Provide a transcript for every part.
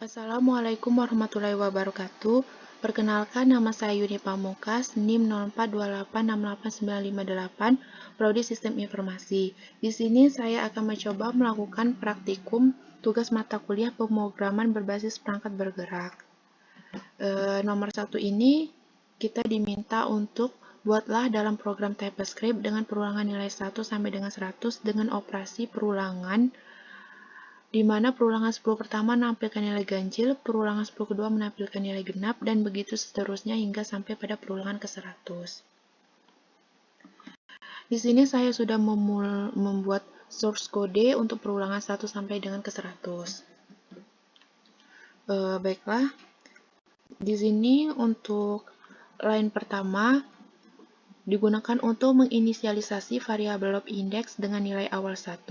Assalamualaikum warahmatullahi wabarakatuh. Perkenalkan, nama saya Yuni Pamungkas, NIM 0428689588, Prodi Sistem Informasi. Di sini saya akan mencoba melakukan praktikum tugas mata kuliah pemrograman berbasis perangkat bergerak. Nomor 1 ini kita diminta untuk buatlah dalam program TypeScript dengan perulangan nilai 1 sampai dengan 100 dengan operasi perulangan, di mana perulangan 10 pertama menampilkan nilai ganjil, perulangan 10 kedua menampilkan nilai genap, dan begitu seterusnya hingga sampai pada perulangan ke-100. Di sini saya sudah membuat source kode untuk perulangan 1 sampai dengan ke-100. Baiklah, di sini untuk line pertama digunakan untuk menginisialisasi variabel loop index dengan nilai awal 1.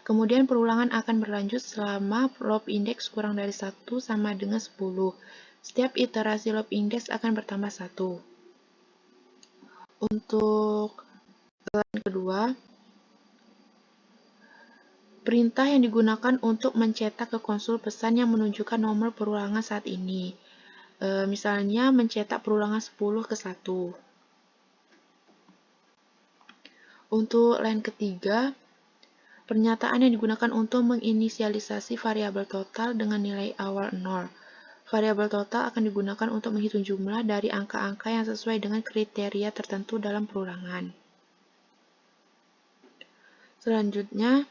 Kemudian perulangan akan berlanjut selama loop index kurang dari 1 sama dengan 10. Setiap iterasi loop index akan bertambah 1. Untuk line kedua, perintah yang digunakan untuk mencetak ke konsol pesan yang menunjukkan nomor perulangan saat ini. Misalnya mencetak perulangan 10 ke 1. Untuk line ketiga, pernyataan yang digunakan untuk menginisialisasi variabel total dengan nilai awal 0. Variabel total akan digunakan untuk menghitung jumlah dari angka-angka yang sesuai dengan kriteria tertentu dalam perulangan. Selanjutnya,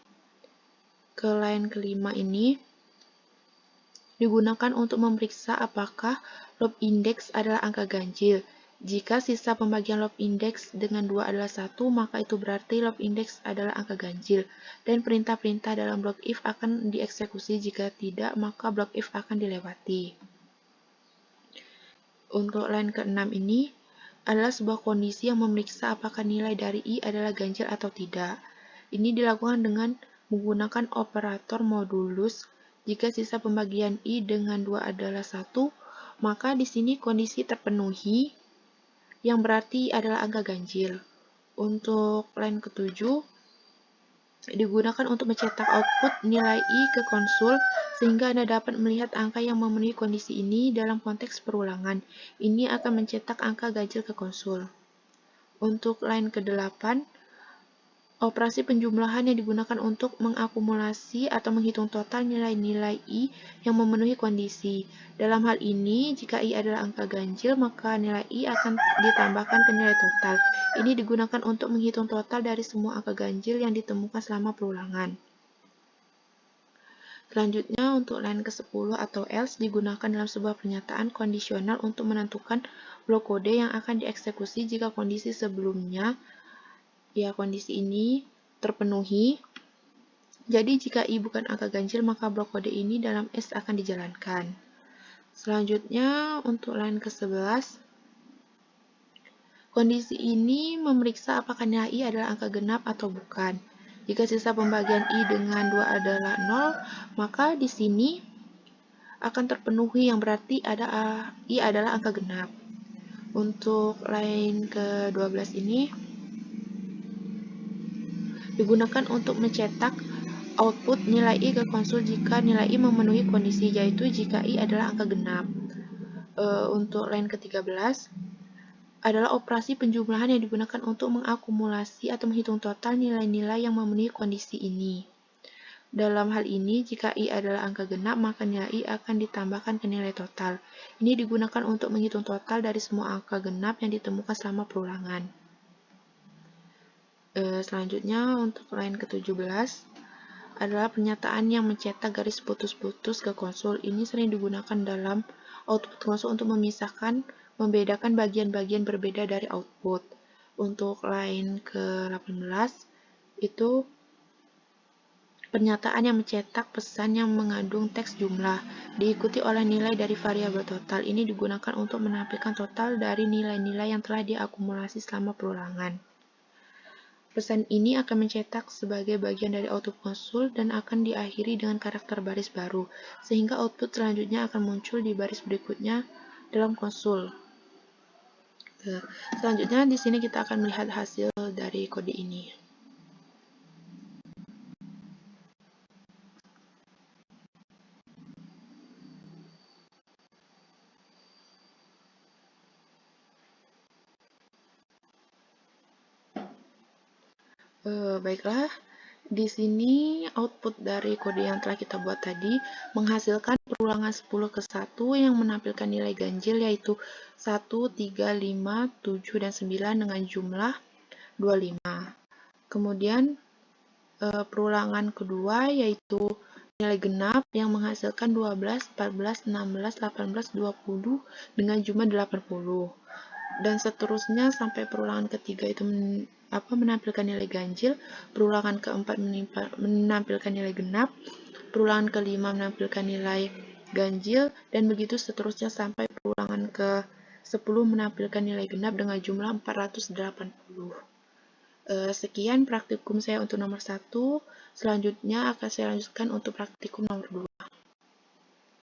ke line kelima ini digunakan untuk memeriksa apakah loop index adalah angka ganjil. Jika sisa pembagian loop index dengan 2 adalah 1, maka itu berarti loop index adalah angka ganjil, dan perintah-perintah dalam blok if akan dieksekusi. Jika tidak, maka blok if akan dilewati. Untuk line ke-6 ini adalah sebuah kondisi yang memeriksa apakah nilai dari i adalah ganjil atau tidak. Ini dilakukan dengan menggunakan operator modulus. Jika sisa pembagian i dengan 2 adalah 1, maka di sini kondisi terpenuhi, yang berarti adalah angka ganjil. Untuk line ke-7, digunakan untuk mencetak output nilai i ke konsol, sehingga Anda dapat melihat angka yang memenuhi kondisi ini dalam konteks perulangan. Ini akan mencetak angka ganjil ke konsol. Untuk line ke-8, operasi penjumlahan yang digunakan untuk mengakumulasi atau menghitung total nilai-nilai i yang memenuhi kondisi. Dalam hal ini, jika i adalah angka ganjil, maka nilai i akan ditambahkan ke nilai total. Ini digunakan untuk menghitung total dari semua angka ganjil yang ditemukan selama perulangan. Selanjutnya, untuk line ke-10 atau else digunakan dalam sebuah pernyataan kondisional untuk menentukan blok kode yang akan dieksekusi jika kondisi sebelumnya, kondisi ini terpenuhi. Jadi jika i bukan angka ganjil, maka blok kode ini dalam else akan dijalankan. Selanjutnya, untuk line ke-11, kondisi ini memeriksa apakah nilai i adalah angka genap atau bukan. Jika sisa pembagian i dengan 2 adalah 0, maka di sini akan terpenuhi, yang berarti i adalah angka genap. Untuk line ke-12 ini digunakan untuk mencetak output nilai i ke konsol jika nilai i memenuhi kondisi, yaitu jika i adalah angka genap. Untuk line ke-13 adalah operasi penjumlahan yang digunakan untuk mengakumulasi atau menghitung total nilai-nilai yang memenuhi kondisi ini. Dalam hal ini, jika i adalah angka genap, maka nilai i akan ditambahkan ke nilai total. Ini digunakan untuk menghitung total dari semua angka genap yang ditemukan selama perulangan. Selanjutnya, untuk line ke-17 adalah pernyataan yang mencetak garis putus-putus ke konsol. Ini sering digunakan dalam output konsol untuk membedakan bagian-bagian berbeda dari output. Untuk line ke-18 itu pernyataan yang mencetak pesan yang mengandung teks jumlah, diikuti oleh nilai dari variabel total. Ini digunakan untuk menampilkan total dari nilai-nilai yang telah diakumulasi selama perulangan. Pesan ini akan mencetak sebagai bagian dari output konsol dan akan diakhiri dengan karakter baris baru, sehingga output selanjutnya akan muncul di baris berikutnya dalam konsol. Selanjutnya, di sini kita akan melihat hasil dari kode ini. Baiklah, di sini output dari kode yang telah kita buat tadi menghasilkan perulangan 10 ke 1 yang menampilkan nilai ganjil yaitu 1, 3, 5, 7, dan 9 dengan jumlah 25. Kemudian perulangan kedua yaitu nilai genap yang menghasilkan 12, 14, 16, 18, 20 dengan jumlah 80. Dan seterusnya sampai perulangan ketiga itu menampilkan nilai ganjil, perulangan keempat menampilkan nilai genap, perulangan kelima menampilkan nilai ganjil, dan begitu seterusnya sampai perulangan ke-10 menampilkan nilai genap dengan jumlah 480. Sekian praktikum saya untuk nomor 1. Selanjutnya akan saya lanjutkan untuk praktikum nomor 2.